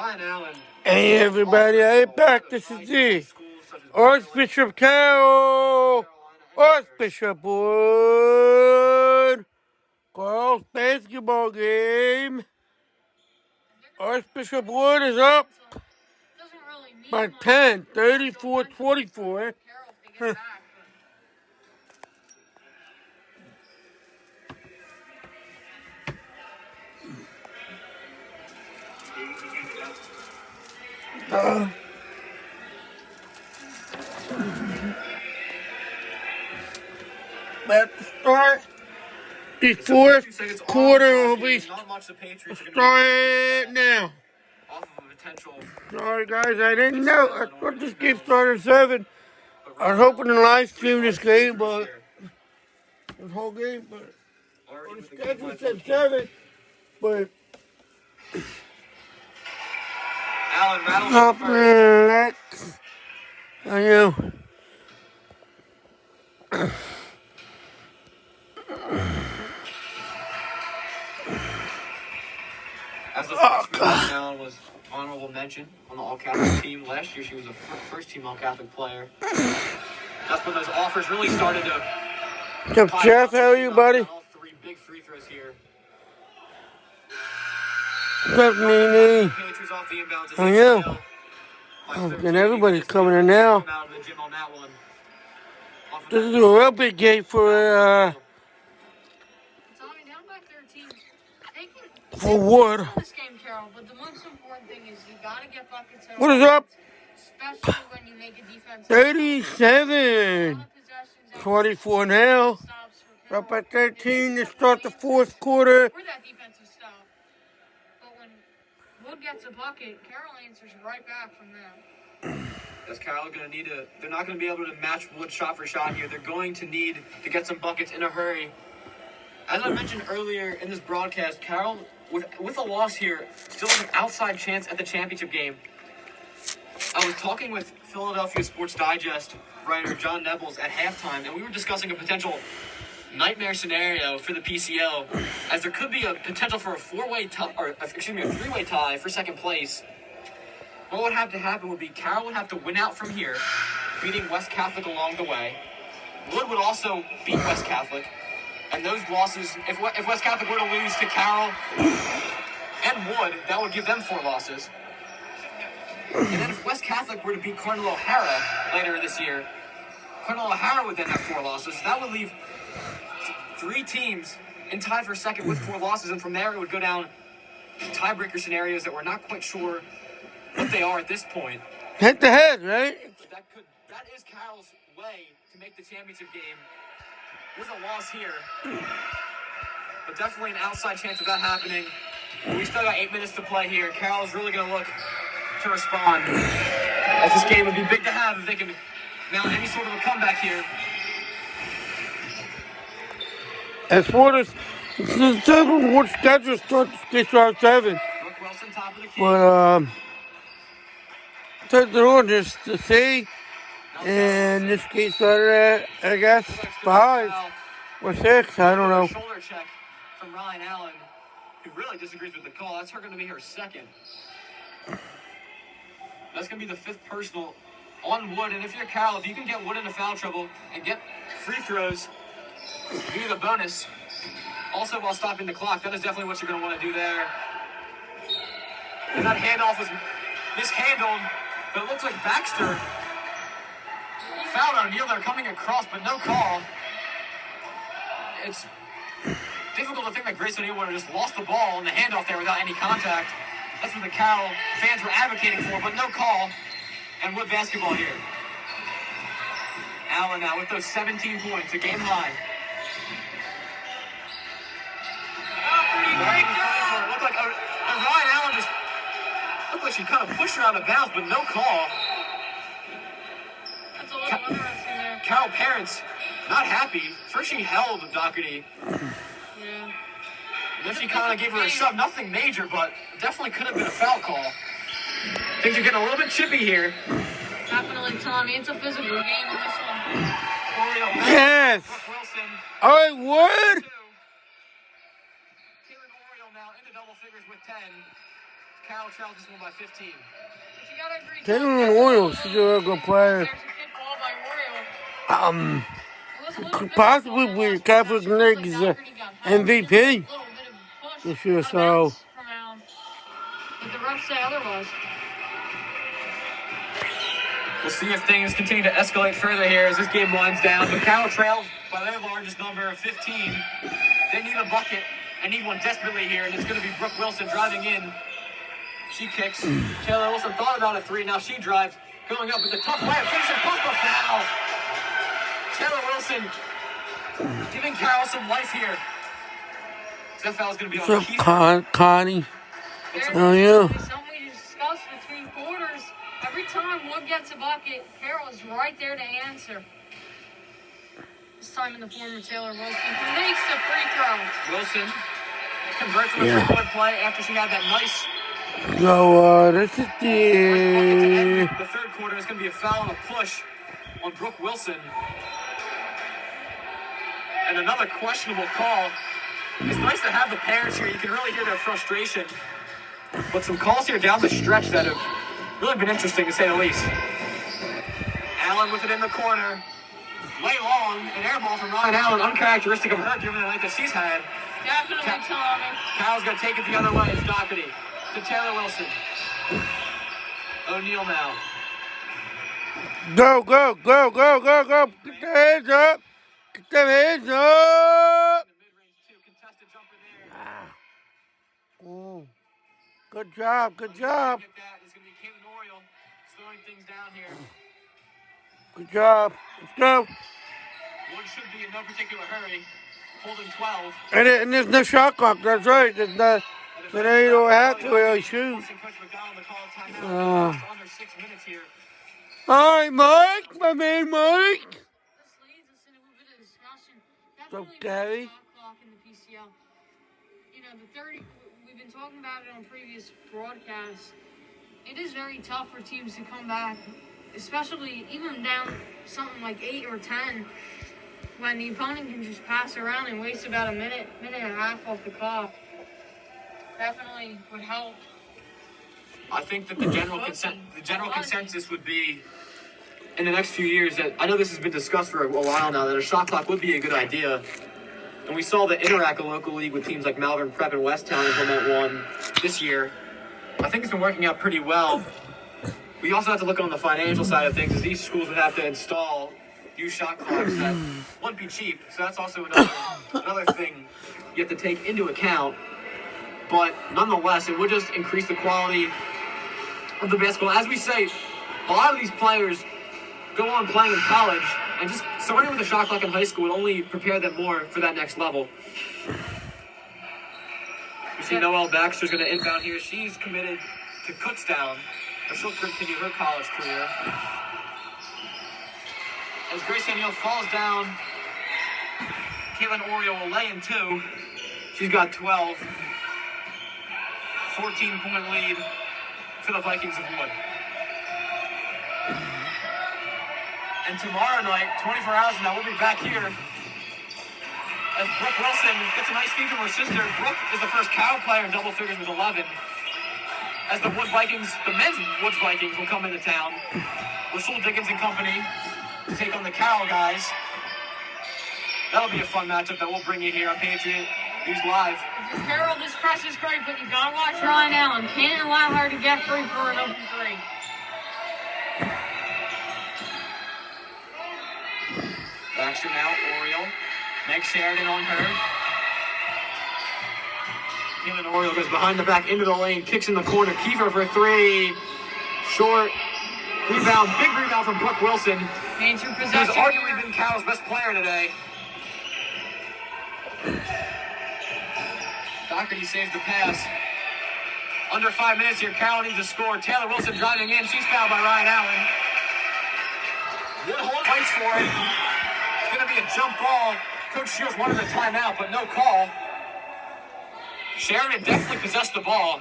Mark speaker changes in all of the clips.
Speaker 1: Ryan Allen.
Speaker 2: Hey everybody, I'm back. This is the Archbishop Carroll. Archbishop Wood. Girls basketball game. Archbishop Wood is up by 10, 34-24. At the start, the fourth quarter will be starting now. Sorry guys, I didn't know. I thought this game started at 7. I was hoping to live stream this game, but this whole game, but on the schedule said 7, but
Speaker 1: Allen rattles
Speaker 2: up
Speaker 1: first.
Speaker 2: I know.
Speaker 1: As a freshman, Allen was honorable mention on the All-Catholic team. Last year, she was a first-team All-Catholic player. That's when those offers really started to...
Speaker 2: Jeff, how are you, buddy?
Speaker 1: All 3 big free throws here.
Speaker 2: What's up, Nene?
Speaker 1: Patriots off the inbounds.
Speaker 2: I know. And everybody's coming in now. This is a real big game for Wood. What is up? 37. 24 now. Up at 13 to start the fourth quarter.
Speaker 3: We're that defensive style. But when Wood gets a bucket, Carroll answers right back from there.
Speaker 1: Is Carroll going to need to... They're not going to be able to match Wood shot for shot here. They're going to need to get some buckets in a hurry. As I mentioned earlier in this broadcast, Carroll, with a loss here, still has an outside chance at the championship game. I was talking with Philadelphia Sports Digest writer John Nebels at halftime, and we were discussing a potential nightmare scenario for the PCO, as there could be a potential for a three-way tie for second place. What would have to happen would be Carroll would have to win out from here, beating West Catholic along the way. Wood would also beat West Catholic, and those losses, if West Catholic were to lose to Carroll and Wood, that would give them 4 losses. And then if West Catholic were to beat Cardinal O'Hara later this year, Cardinal O'Hara would then have 4 losses. That would leave 3 teams in tie for second with 4 losses, and from there it would go down to tiebreaker scenarios that we're not quite sure what they are at this point.
Speaker 2: Head to head, right?
Speaker 1: But that is Carroll's way to make the championship game with a loss here. But definitely an outside chance of that happening. But we still got 8 minutes to play here. Carroll's really going to look to respond, as this game would be big to have if they can mount any sort of a comeback here.
Speaker 2: As far as the schedule starts to start 7.
Speaker 1: Brooke Wilson, top of the key.
Speaker 2: But they're on just to see, and this game started at, I guess, 5 or 6. I don't know.
Speaker 1: Shoulder check from Ryan Allen, who really disagrees with the call. That's going to be her second. That's going to be the 5th personal on Wood. And if you're Carroll, if you can get Wood into foul trouble and get free throws, give you the bonus. Also, while stopping the clock, that is definitely what you're going to want to do there. And that handoff was mishandled, but it looks like Baxter fouled O'Neal. They're coming across, but no call. It's difficult to think that Grace O'Neal would have just lost the ball in the handoff there without any contact. That's what the Carroll fans were advocating for, but no call. And Wood basketball here. Allen now with those 17 points, a game high. It looked like Ryan Allen just looked like she kind of pushed her out of bounds, but no call.
Speaker 3: That's a little interesting there.
Speaker 1: Carroll parents not happy. First she held Doherty.
Speaker 3: Yeah.
Speaker 1: And then she kind of gave her a shove. Nothing major, but definitely could have been a foul call. Things are getting a little bit chippy here.
Speaker 3: Definitely, Tommy. It's a physical game in this one.
Speaker 2: Yes.
Speaker 1: Brooke Wilson.
Speaker 2: All right, Wood.
Speaker 1: Taylor Oriole now into double figures with 10. Carroll trails this one by 15.
Speaker 3: But you gotta agree.
Speaker 2: Taylor and Orioles, she's a good player.
Speaker 3: There's a kick ball by Oriole. It was a little bit
Speaker 2: Possibly
Speaker 3: of
Speaker 2: with Catholic League's MVP this year, so.
Speaker 3: But the refs say otherwise.
Speaker 1: We'll see if things continue to escalate further here as this game winds down. But Carroll trails by their largest number of 15. They need a bucket and need one desperately here, and it's going to be Brooke Wilson driving in. She kicks. Taylor Wilson thought about a three. Now she drives, going up with a tough layup. Finishes post a foul. Taylor Wilson giving Carroll some life here. That foul is going to be on
Speaker 2: What's
Speaker 1: Keith.
Speaker 2: up, Connie? Oh, yeah.
Speaker 3: Something we discussed between quarters. Every time Wood gets a bucket, Carroll is right there to answer. This time in the form of Taylor Wilson, who makes the free throw.
Speaker 1: Wilson converts with a good play after she had that nice.
Speaker 2: So, this is the.
Speaker 1: The third quarter is going to be a foul and a push on Brooke Wilson. And another questionable call. It's nice to have the parents here. You can really hear their frustration. But some calls here down the stretch that have really been interesting, to say the least. Allen with it in the corner. Lay long, an air ball from Ryan Allen, uncharacteristic of her given the night that she's had.
Speaker 3: Definitely Tommy.
Speaker 1: Carroll's going to take it the other way. It's Doherty to Taylor Wilson. O'Neal now.
Speaker 2: Go, go, go, go, go, go. Get the hands up. Get the hands up.
Speaker 1: Contested jumper there.
Speaker 2: Oh. Good job, good job.
Speaker 1: It's going to be Caitlin Oriole slowing things down here.
Speaker 2: Good job. Let's go.
Speaker 1: One should be in no particular hurry. Holding 12.
Speaker 2: And there's no shot clock. That's right. There's no, so they don't have to really shoot.
Speaker 1: Under 6 minutes here.
Speaker 2: All right, Mike. My man, Mike.
Speaker 3: This leads us in a little bit of discussion.
Speaker 2: So,
Speaker 3: Definitely
Speaker 2: Gary.
Speaker 3: the shot clock in the PCL. You know, the 30, we've been talking about it on previous broadcasts. It is very tough for teams to come back, especially even down something like 8 or 10, when the opponent can just pass around and waste about a minute and a half off the clock. Definitely would help.
Speaker 1: I think that the general consensus would be in the next few years that I know this has been discussed for a while now that a shot clock would be a good idea. And we saw the Interact, a local league with teams like Malvern Prep and Westtown, implement one this year. I think it's been working out pretty well. We also have to look on the financial side of things, as these schools would have to install new shot clocks that wouldn't be cheap. So that's also another thing you have to take into account. But nonetheless, it would just increase the quality of the basketball. As we say, a lot of these players go on playing in college, and just starting with a shot clock in high school would only prepare them more for that next level. You see Noelle Baxter's going to inbound here. She's committed to Kutztown, but she'll continue her college career. As Grace O'Neal falls down, Caitlin Oriole will lay in 2. She's got 12. 14-point lead for the Vikings of Wood. And tomorrow night, 24 hours from now, we'll be back here as Brooke Wilson gets a nice feed from her sister. Brooke is the first Carroll player in double figures with 11. As the Wood Vikings, the men's Woods Vikings will come into town with Sewell Dickens and company to take on the Carroll guys. That'll be a fun matchup that we'll bring you here on Patriot News Live.
Speaker 3: Carroll, this press is great, but you gotta watch Ryan Allen. Can't allow her to get free for an open 3.
Speaker 1: Baxter now, Oriole. Meg Sheridan on her. Caitlin Oriole goes behind the back into the lane, kicks in the corner. Kiefer for 3. Short. Rebound, big rebound from Brooke Wilson.
Speaker 3: Major
Speaker 1: Who's
Speaker 3: possession.
Speaker 1: arguably been Carroll's best player today. Doherty saves the pass. Under 5 minutes here, Carroll needs to score. Taylor Wilson driving in. She's fouled by Ryan Allen. Woodhull fights for it. It's going to be a jump ball. Coach Shields wanted a timeout, but no call. Sheridan definitely possessed the ball.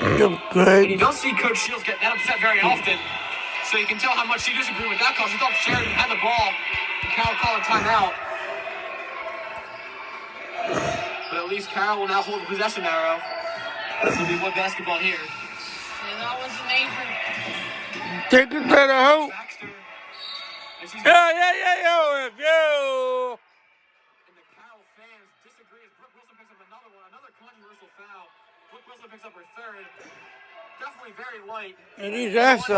Speaker 1: And you don't see Coach Shields get that upset very often. So you can tell how much she disagreed with that call. She thought Sheridan had the ball. And Carroll called a timeout. But at least Carroll will now hold the possession arrow. This will be Wood basketball here.
Speaker 3: Yeah, that was an major.
Speaker 2: Take it to the hoop.
Speaker 1: Baxter. And she's
Speaker 2: Yo.
Speaker 1: and the Carroll fans disagree as Brooke Wilson picks up another one. Another controversial foul. Brooke Wilson picks up her third. Definitely very light.
Speaker 2: And these refs,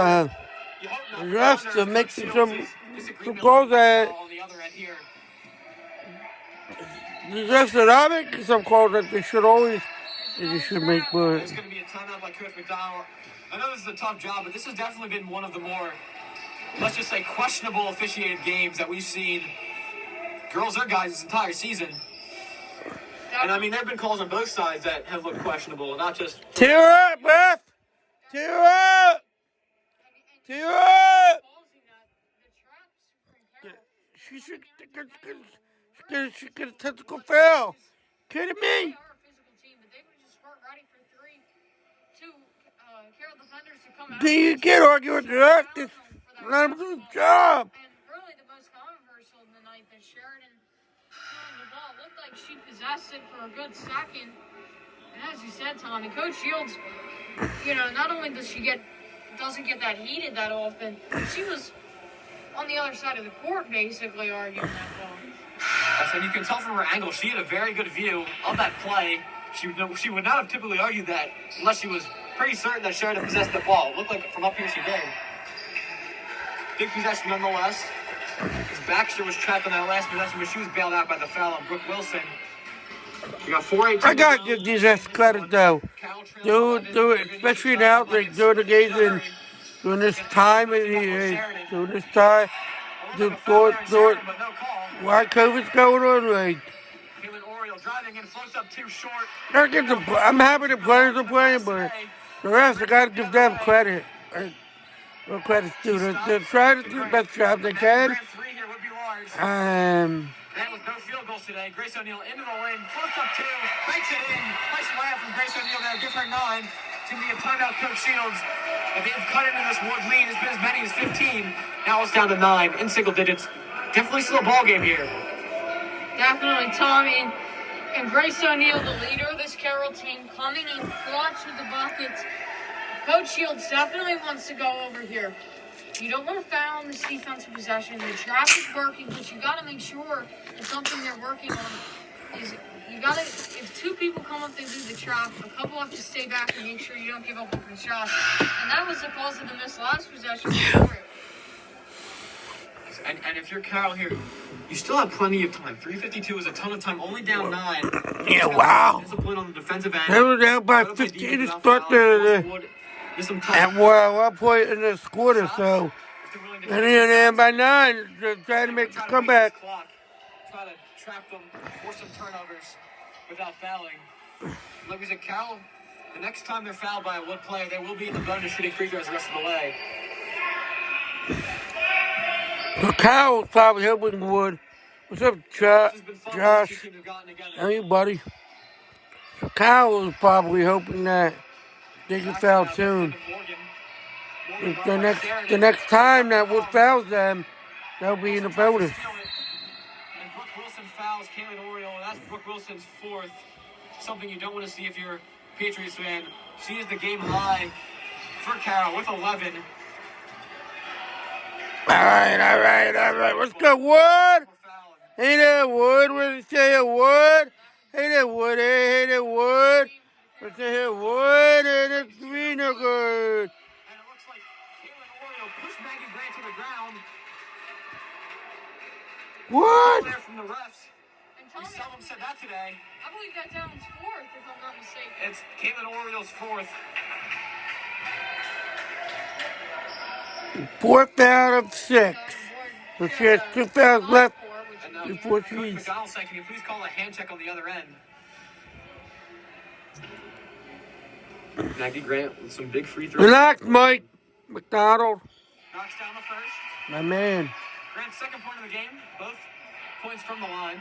Speaker 1: You hope not.
Speaker 2: the refs are making some calls that
Speaker 1: On the other end here.
Speaker 2: these refs are not making some calls that they should always, they should make, but
Speaker 1: It's going to be a timeout by Coach McDonald. I know this is a tough job, but this has definitely been one of the more, let's just say, questionable officiated games that we've seen, girls or guys, this entire season. And I mean, there have been calls on both sides that have looked questionable, not just.
Speaker 2: tear up, ref! Tear up! Tear up! She should get a technical foul. Kidding me?
Speaker 3: They are a physical team, but they were just weren't ready for two Carroll defenders to come out.
Speaker 2: You can't argue with the ref. Let him do his job.
Speaker 3: And really the most controversial in the night, that Sheridan throwing the ball looked like she possessed it for a good second. And as you said, Tommy, Coach Shields, not only doesn't get that heated that often, she was on the other side of the court basically arguing that ball.
Speaker 1: And you can tell from her angle, she had a very good view of that play. She would not have typically argued that unless she was pretty certain that Sheridan possessed the ball. It looked like from up here she did. Big possession nonetheless. As Baxter was trapped on that last possession, but she was bailed out by the foul on Brooke Wilson. We got 4-8.
Speaker 2: I gotta give these refs credit though. Do it, especially now, like during the games and during this time, do it. Do it. Why COVID's going on, like. I'm happy the players are playing, but the refs, I gotta give them credit. No credit to them. They're trying to do the best job they can.
Speaker 1: And with no field goals today, Grace O'Neal into the lane, floats up two, banks it in. Nice layup from Grace O'Neal there, give her 9. It's going to be a timeout, Coach Shields. If they've cut into this Wood lead, it's been as many as 15. Now it's down to 9 in single digits. Definitely still a ball game here.
Speaker 3: Definitely, Tommy. And Grace O'Neal, the leader of this Carroll team, coming in clutch with the buckets. Coach Shields definitely wants to go over here. You don't want to foul in this defensive possession. The trap is working, but you got to make sure that something they're working on is if two people come up, they do the trap. A couple have to stay back and make sure you don't give up open shots. And that was the cause of the miss last possession.
Speaker 1: And if you're Carroll here, you still have plenty of time. 3:52 is a ton of time, only down 9.
Speaker 2: Yeah, wow.
Speaker 1: Discipline on the defensive end.
Speaker 2: They were down by 15 to start at one point in this quarter, so and then down by 9, they're trying to make a comeback.
Speaker 1: Try to trap them, force some turnovers without fouling. Like we said, Carroll, the next time they're fouled by a Wood player, they will be in the bonus shooting free throws the rest of the way.
Speaker 2: So Carroll's probably helping Wood. What's up, Josh? How you, buddy? So Carroll is probably hoping that they can foul soon. If the next time that Wood fouls them, they'll be in the bonus.
Speaker 1: And Brooke Wilson fouls Caitlin Oriole, and that's Brooke Wilson's 4th. Something you don't want to see if you're a Patriots fan. She is the game high for Carroll with 11.
Speaker 2: All right. Let's go, Wood. Hey there, Wood. What did you say, Wood? Hey there, Wood. Hey there, Wood. What's here, Wood? And it's 3 no good.
Speaker 1: And it looks like Caitlin Oriole pushed Maggie Grant to the ground.
Speaker 2: What?
Speaker 1: There from the refs. We seldom said that today.
Speaker 3: I believe that down's 4th, if I'm not mistaken.
Speaker 1: It's Caitlin Oriole's 4th.
Speaker 2: 4th out of 6. So she has 2 fouls left before
Speaker 1: Coach
Speaker 2: she's...
Speaker 1: McDonald saying, can you please call a hand check on the other end? Maggie Grant with some big free throws.
Speaker 2: Relax, Mike McDonald.
Speaker 1: Knocks down the first.
Speaker 2: My man.
Speaker 1: Grant's 2nd point of the game. Both points from the line.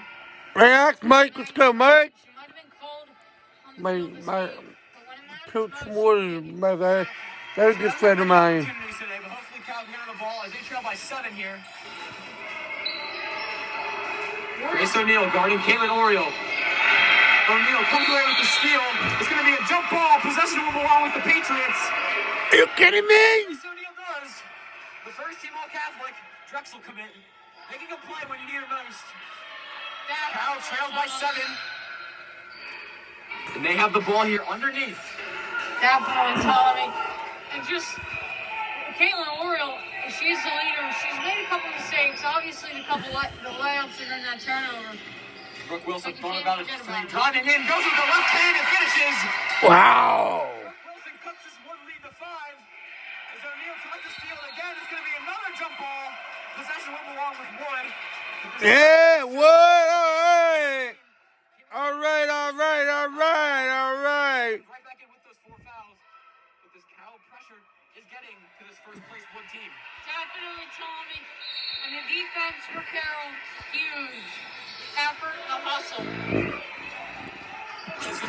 Speaker 2: Relax, Mike. Let's go, Mike.
Speaker 3: She might have been called on the field this
Speaker 2: My
Speaker 3: game, but when it matters
Speaker 2: Coach
Speaker 3: most,
Speaker 2: Moore is my very good friend of mine.
Speaker 1: Today, but hopefully Cal can get the ball as they trail by 7 here. Grace O'Neal guarding Caitlin Oriole. O'Neal comes away with the steal. It's going to be a jump ball. Possession will belong with the Patriots.
Speaker 2: Are you kidding me?
Speaker 1: Yes, O'Neal does. The first team All-Catholic, Drexel commit. Making a play when you need it most. Carroll trails by 7. And they have the ball here underneath.
Speaker 3: Definitely Ptolemy. And just, Caitlin Oriole, she's the leader. She's made a couple mistakes. Obviously, the layups are in that turnover.
Speaker 1: Brooke Wilson thought about it. Driving in, goes with the left hand and finishes.
Speaker 2: Wow.
Speaker 1: Brooke Wilson cuts this one lead to 5. As O'Neal tries to steal it again, it's going to be another jump ball. Possession will belong with Wood.
Speaker 2: Yeah, what? All right. All right.
Speaker 1: Right back in with those 4 fouls. But this Carroll pressure is getting to this first place Wood team.
Speaker 3: Definitely Tommy. And the defense for Carroll, huge. Effort, the hustle.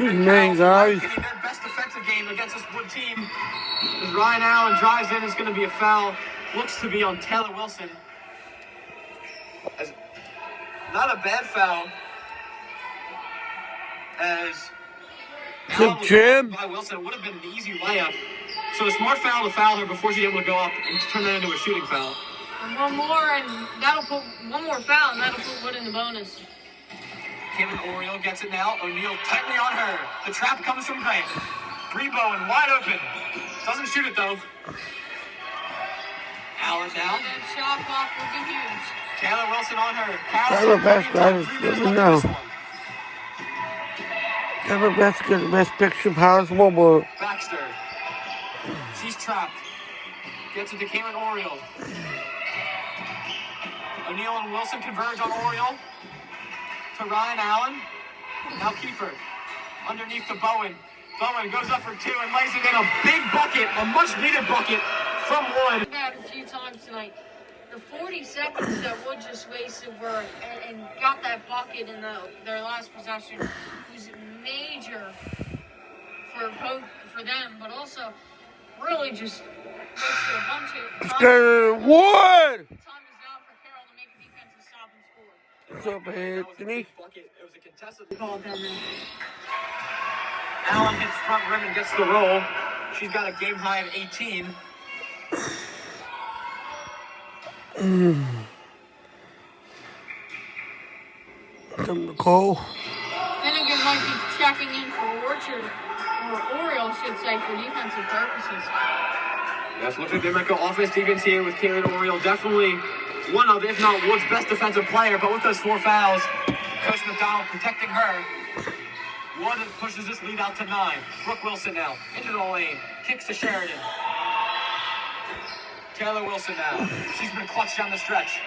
Speaker 2: Man, guys.
Speaker 1: Getting their best defensive game against this Wood team. As Ryan Allen drives in, it's going to be a foul. Looks to be on Taylor Wilson. Not a bad foul. As Allen was
Speaker 2: Jim.
Speaker 1: by Wilson, it would have been an easy layup. So a smart foul to foul her before she's able to go up and turn that into a shooting foul.
Speaker 3: And one more, and that'll put one more foul, and that'll put Wood in the bonus.
Speaker 1: Caitlin Oriole gets it now. O'Neal tightly on her. The trap comes from Grant. Bree Bowen wide open. Doesn't shoot it though. Allen now.
Speaker 3: That shot clock will be huge.
Speaker 1: Taylor Wilson on her.
Speaker 2: Taylor Best, guys. Never know. Taylor Best get the best picture possible, but
Speaker 1: Baxter. She's trapped. Gets it to Caitlin Oriole. O'Neal and Wilson converge on Oriole. To Ryan Allen. Now Kiefer. Underneath to Bowen. Bowen goes up for 2 and lays it in a big bucket. A much needed bucket from Wood.
Speaker 3: About a few times tonight. The 40 seconds that Wood just wasted were and got that bucket in their last possession was major for them, but also really just wasted a bunch of time.
Speaker 2: Wood.
Speaker 3: Time is now for Carroll to make a defensive stop and score.
Speaker 2: What's up, Anthony?
Speaker 1: It was a contested ball. Allen hits front rim and gets the roll. She's got a game high of 18.
Speaker 2: Come to Cole.
Speaker 3: Finnegan might be checking in for Orchard, or Oriole, should say, for defensive purposes.
Speaker 1: Yes, looks like they might go offense defense here with Caitlin Oriole. Definitely one of, if not Wood's best defensive player, but with those 4 fouls, Coach McDonald protecting her. Wood pushes this lead out to 9. Brooke Wilson now, into the lane, kicks to Sheridan. Taylor Wilson now. She's been clutched down the stretch.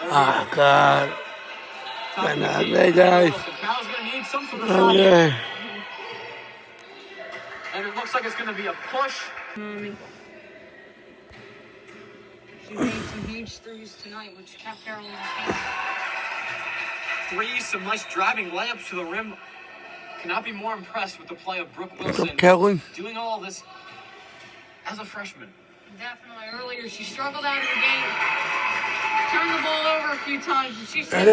Speaker 2: Oh, God. Hey, guys.
Speaker 1: Carroll's going to need some sort of shot.
Speaker 2: Okay.
Speaker 1: And it looks like it's going to be a push.
Speaker 3: She made some huge threes tonight, which kept Carroll in the game.
Speaker 1: Threes, some nice driving layups to the rim. Cannot be more impressed with the play of Brooke
Speaker 2: What's
Speaker 1: Wilson.
Speaker 2: up, Kelly?
Speaker 1: Doing all this as a freshman.
Speaker 3: Definitely. Earlier, she struggled out of the game. Turned the ball over a few times, and she said,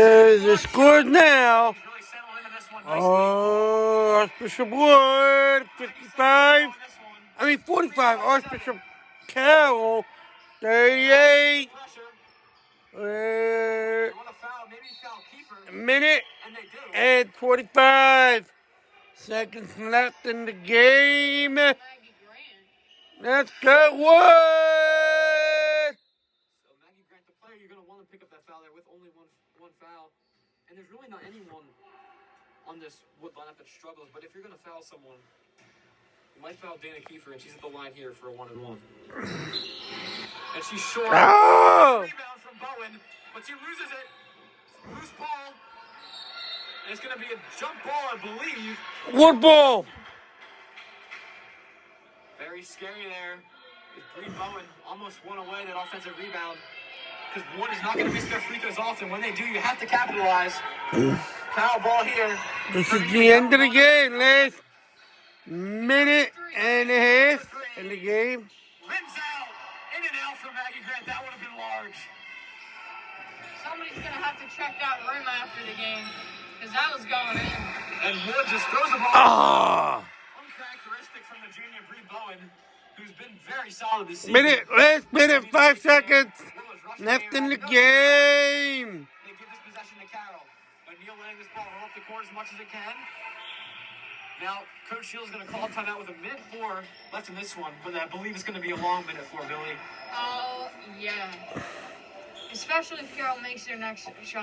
Speaker 2: The score now.
Speaker 1: She's really settled into this one nicely.
Speaker 2: Oh, Archbishop Wood, 55. 45. Archbishop Carroll, 38.
Speaker 1: They want to foul, maybe foul Kiefer,
Speaker 2: A minute
Speaker 1: and they do.
Speaker 2: and 45 seconds left in the game.
Speaker 3: Maggie Grant.
Speaker 2: Let's go, Wood.
Speaker 1: So Maggie Grant, the player, you're going to want to pick up that foul there with only one foul. And there's really not anyone on this Wood lineup that struggles, but if you're going to foul someone, you might foul Dana Kiefer, and she's at the line here for a 1-and-1. And she's short.
Speaker 2: Oh!
Speaker 1: Rebound from Bowen, but she loses it. Loose ball. And it's going to be a jump ball, I believe.
Speaker 2: Wood ball.
Speaker 1: Very scary there. Bree Bowen almost won away that offensive rebound. Because Wood is not going to miss their free throws often. When they do, you have to capitalize. Foul ball here.
Speaker 2: This is the end of the game. Last minute and a half in the game.
Speaker 1: Rims out. In and out for Maggie Grant. That would have been large.
Speaker 3: somebody's going to have to check that rim after the game because that was going in.
Speaker 1: And Wood just throws the ball.
Speaker 2: Ah!
Speaker 1: Uncharacteristic from the junior Bree Bowen, who's been very solid this season.
Speaker 2: Last minute, 5 seconds left in the game.
Speaker 1: They give this possession to Carroll. O'Neal letting this ball roll up the court as much as it can. Now, Coach Shields is going to call a timeout with a minute 4 left in this one, but I believe it's going to be a long minute 4, Billy.
Speaker 3: Oh, yeah. Especially if Carroll makes their next shot.